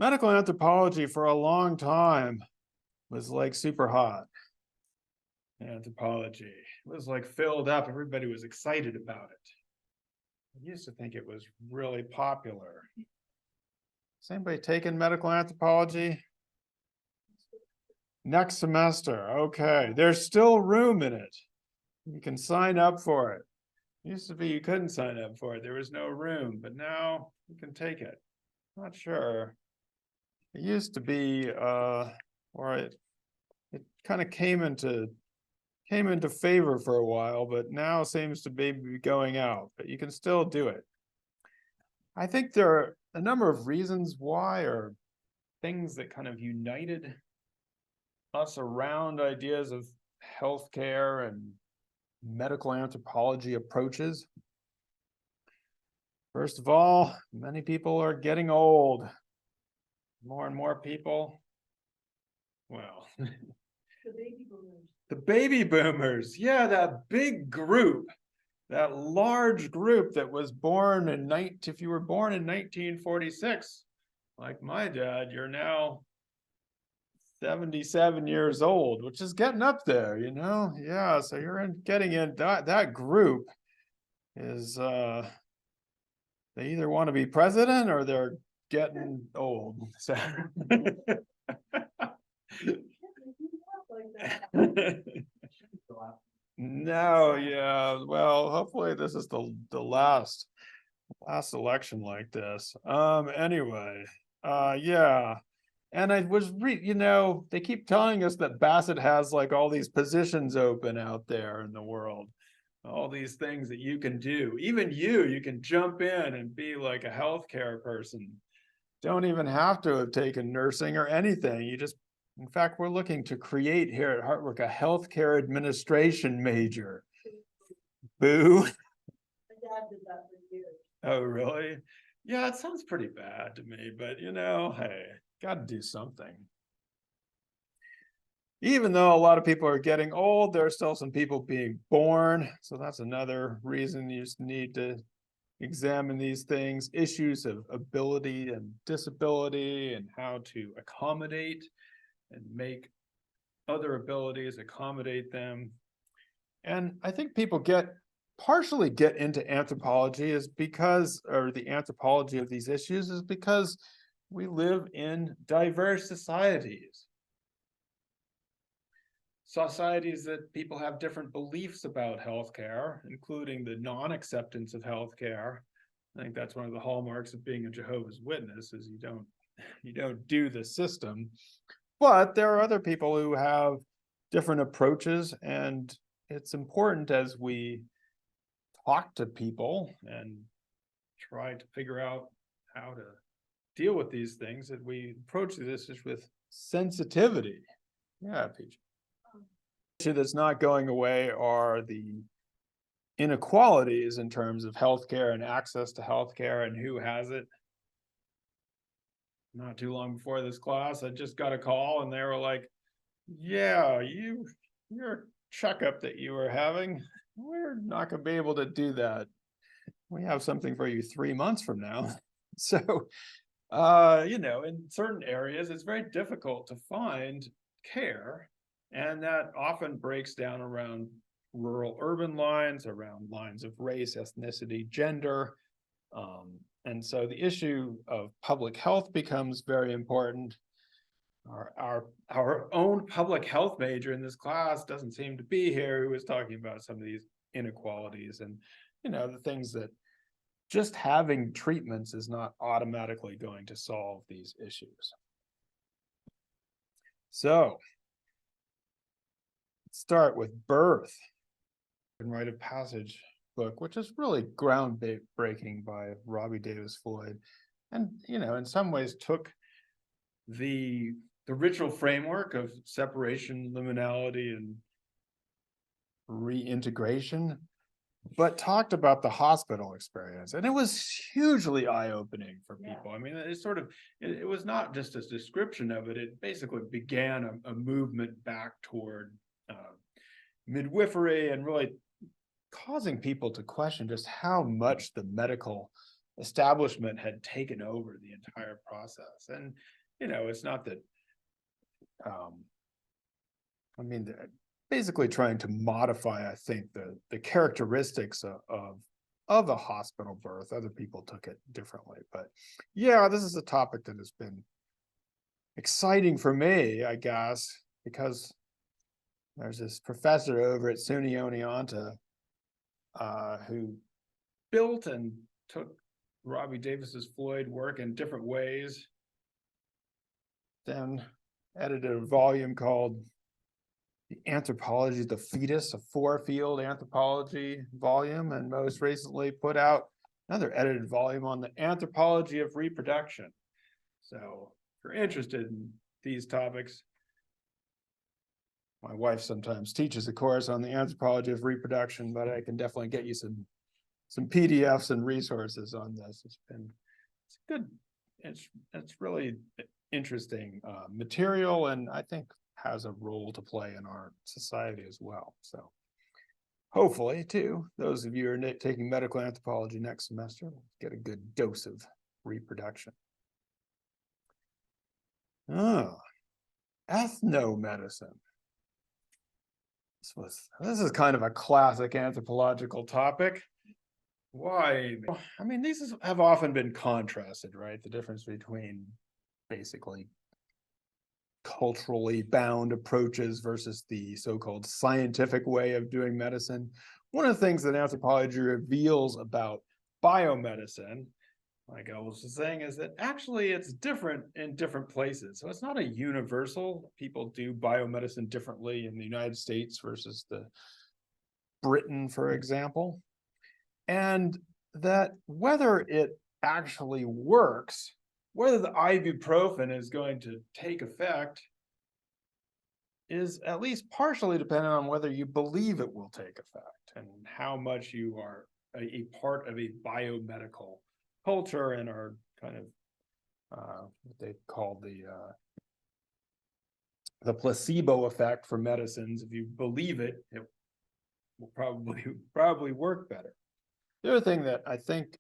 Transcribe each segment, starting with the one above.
medical anthropology for a long time was like super hot. Anthropology was like filled up. Everybody was excited about it. I used to think it was really popular. Has anybody taken medical anthropology? Next semester. Okay. There's still room in it. You can sign up for it. It used to be you couldn't sign up for it. There was no room, but now you can take it. Not sure. It used to be or it kind of came into favor for a while, but now seems to be going out, but you can still do it. I think there are a number of reasons why, or things that kind of united us around ideas of healthcare and medical anthropology approaches. First of all, many people are getting old. More and more people. Well, The baby boomers. the baby boomers. Yeah, that big group, that large group that was born in if you were born in 1946, like my dad, you're now 77 years old, which is getting up there, you know? Yeah, so you're getting in that group is they either want to be president or they're getting old. So no, yeah, well, hopefully this is the last election like this. Anyway, yeah. And I was they keep telling us that Bassett has like all these positions open out there in the world, all these things that you can do. Even you can jump in and be like a healthcare person. Don't even have to have taken nursing or anything. You just, in fact, we're looking to create here at Heartwork a healthcare administration major. Boo. My dad did that for years. Oh, really? Yeah, it sounds pretty bad to me, but you know, hey, got to do something. Even though a lot of people are getting old, there are still some people being born. So that's another reason you just need to examine these things, issues of ability and disability and how to accommodate and make other abilities accommodate them. And I think people partially get into anthropology is because, or the anthropology of these issues is because we live in diverse societies. Societies that people have different beliefs about healthcare, including the non-acceptance of healthcare. I think that's one of the hallmarks of being a Jehovah's Witness is you don't do the system. But there are other people who have different approaches, and it's important as we talk to people and try to figure out how to deal with these things that we approach this with sensitivity. Yeah, Peach. Issue that's not going away are the inequalities in terms of healthcare and access to healthcare and who has it. Not too long before this class, I just got a call and they were like, yeah, your checkup that you were having, we're not going to be able to do that. We have something for you 3 months from now. So, in certain areas, it's very difficult to find care. And that often breaks down around rural-urban lines, around lines of race, ethnicity, gender. And so the issue of public health becomes very important. Our own public health major in this class doesn't seem to be here, who was talking about some of these inequalities and, the things that just having treatments is not automatically going to solve these issues. So, start with birth and rite of passage book, which is really groundbreaking by Robbie Davis Floyd, and in some ways took the ritual framework of separation, liminality, and reintegration, but talked about the hospital experience, and it was hugely eye-opening for people. Yeah. I mean, it was not just a description of it. It basically began a movement back toward midwifery and really causing people to question just how much the medical establishment had taken over the entire process. And, it's not that, I mean, basically trying to modify, I think, the characteristics of a hospital birth. Other people took it differently, but yeah, this is a topic that has been exciting for me, I guess, because there's this professor over at SUNY Oneonta who built and took Robbie Davis's Floyd work in different ways, then edited a volume called The Anthropology of the Fetus, a 4-field anthropology volume, and most recently put out another edited volume on the anthropology of reproduction. So if you're interested in these topics, my wife sometimes teaches a course on the anthropology of reproduction, but I can definitely get you some PDFs and resources on this. It's good. It's really interesting material, and I think has a role to play in our society as well. So hopefully, too, those of you who are taking medical anthropology next semester will get a good dose of reproduction. Ethnomedicine. This is kind of a classic anthropological topic. Why? I mean, these have often been contrasted, right? The difference between basically culturally bound approaches versus the so-called scientific way of doing medicine. One of the things that anthropology reveals about biomedicine, like I was just saying, is that actually it's different in different places. So it's not a universal. People do biomedicine differently in the United States versus the Britain, for example. And that whether it actually works, whether the ibuprofen is going to take effect, is at least partially dependent on whether you believe it will take effect and how much you are a part of a biomedical culture and are kind of what they call the placebo effect for medicines. If you believe it, it will probably work better. The other thing that I think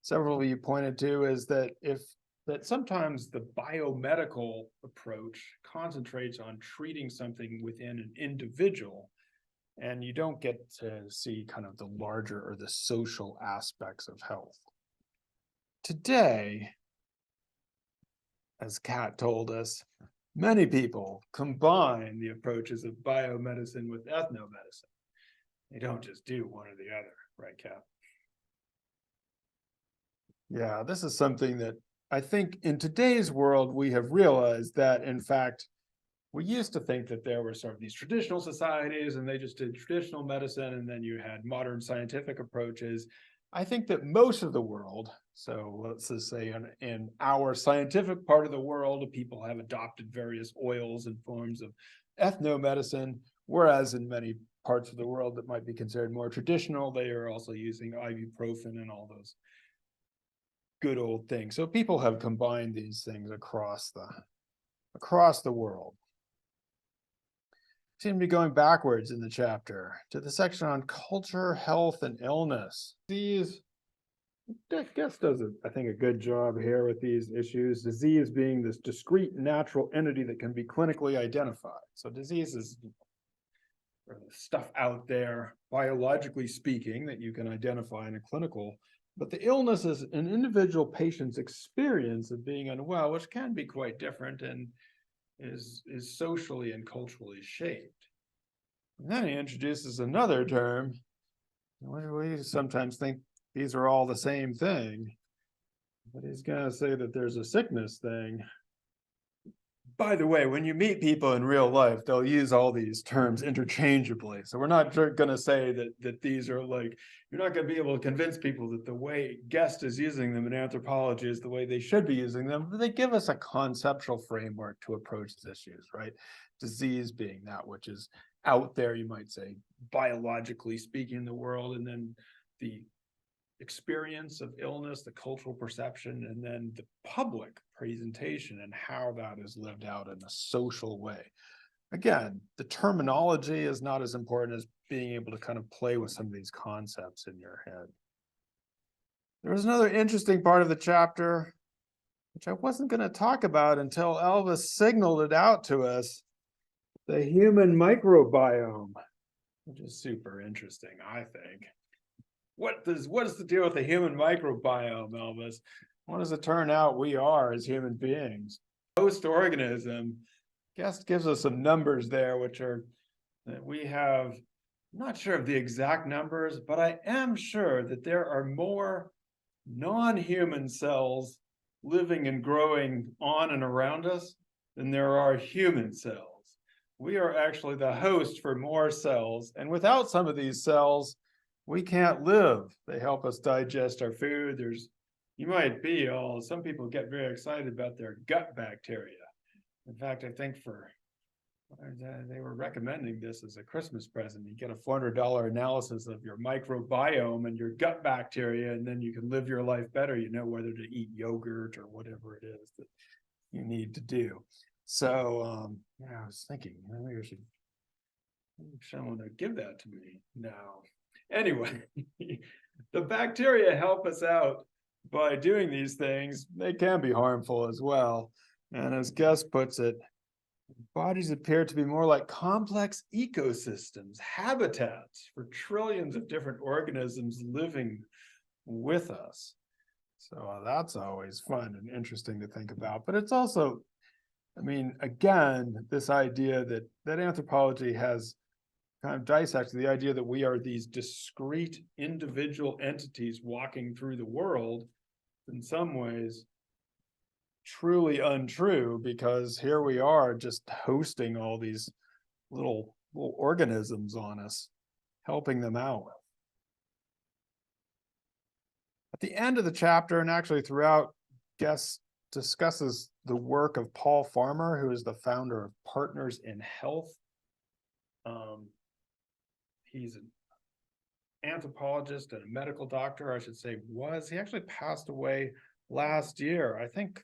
several of you pointed to is that sometimes the biomedical approach concentrates on treating something within an individual, and you don't get to see kind of the larger or the social aspects of health. Today, as Kat told us, many people combine the approaches of biomedicine with ethnomedicine. They don't just do one or the other, right, Kat? Yeah, this is something that I think in today's world, we have realized that, in fact, we used to think that there were sort of these traditional societies and they just did traditional medicine, and then you had modern scientific approaches. I think that most of the world, so let's just say in our scientific part of the world, people have adopted various oils and forms of ethnomedicine, whereas in many parts of the world that might be considered more traditional, they are also using ibuprofen and all those good old things. So people have combined these things across the world. Seem to be going backwards in the chapter to the section on culture, health, and illness. Disease, Guest does, I think, a good job here with these issues. Disease being this discrete natural entity that can be clinically identified. So disease is stuff out there, biologically speaking, that you can identify in a clinical. But the illness is an individual patient's experience of being unwell, which can be quite different and is socially and culturally shaped. And then he introduces another term. We sometimes think these are all the same thing, but he's going to say that there's a sickness thing. By the way, when you meet people in real life, they'll use all these terms interchangeably. So we're not going to say that these are like, you're not going to be able to convince people that the way Guest is using them in anthropology is the way they should be using them, but they give us a conceptual framework to approach these issues, right? Disease being that which is out there, you might say, biologically speaking, in the world, and then the experience of illness, the cultural perception, and then the public presentation and how that is lived out in a social way. Again, the terminology is not as important as being able to kind of play with some of these concepts in your head. There was another interesting part of the chapter, which I wasn't going to talk about until Elvis signaled it out to us. The human microbiome, which is super interesting, I think. What is the deal with the human microbiome, Elvis? What does it turn out we are as human beings? Host organism, guest gives us some numbers there, which are that we have, I'm not sure of the exact numbers, but I am sure that there are more non-human cells living and growing on and around us than there are human cells. We are actually the host for more cells, and without some of these cells, we can't live. They help us digest our food. Some people get very excited about their gut bacteria. In fact, I think they were recommending this as a Christmas present. You get a $400 analysis of your microbiome and your gut bacteria, and then you can live your life better. You know whether to eat yogurt or whatever it is that you need to do. So, yeah, I was thinking, maybe I should someone to give that to me now. Anyway, the bacteria help us out by doing these things. They can be harmful as well. And as Guest puts it, bodies appear to be more like complex ecosystems, habitats for trillions of different organisms living with us. So that's always fun and interesting to think about. But it's also, I mean, again, this idea that anthropology has kind of dissected the idea that we are these discrete individual entities walking through the world, in some ways truly untrue, because here we are just hosting all these little organisms on us, helping them out. At the end of the chapter, and actually throughout, Guest discusses the work of Paul Farmer, who is the founder of Partners in Health. He's an anthropologist and a medical doctor, I should say. He actually passed away last year, I think,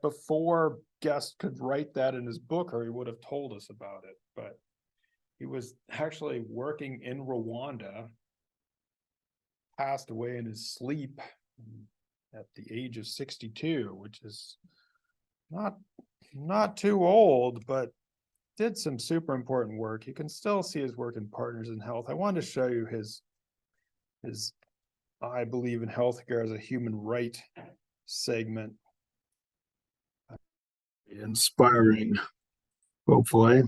before Guest could write that in his book, or he would have told us about it. But he was actually working in Rwanda, passed away in his sleep at the age of 62, which is not too old, but did some super important work. You can still see his work in Partners in Health. I wanted to show you his I Believe in Healthcare as a Human Right segment. Inspiring, hopefully.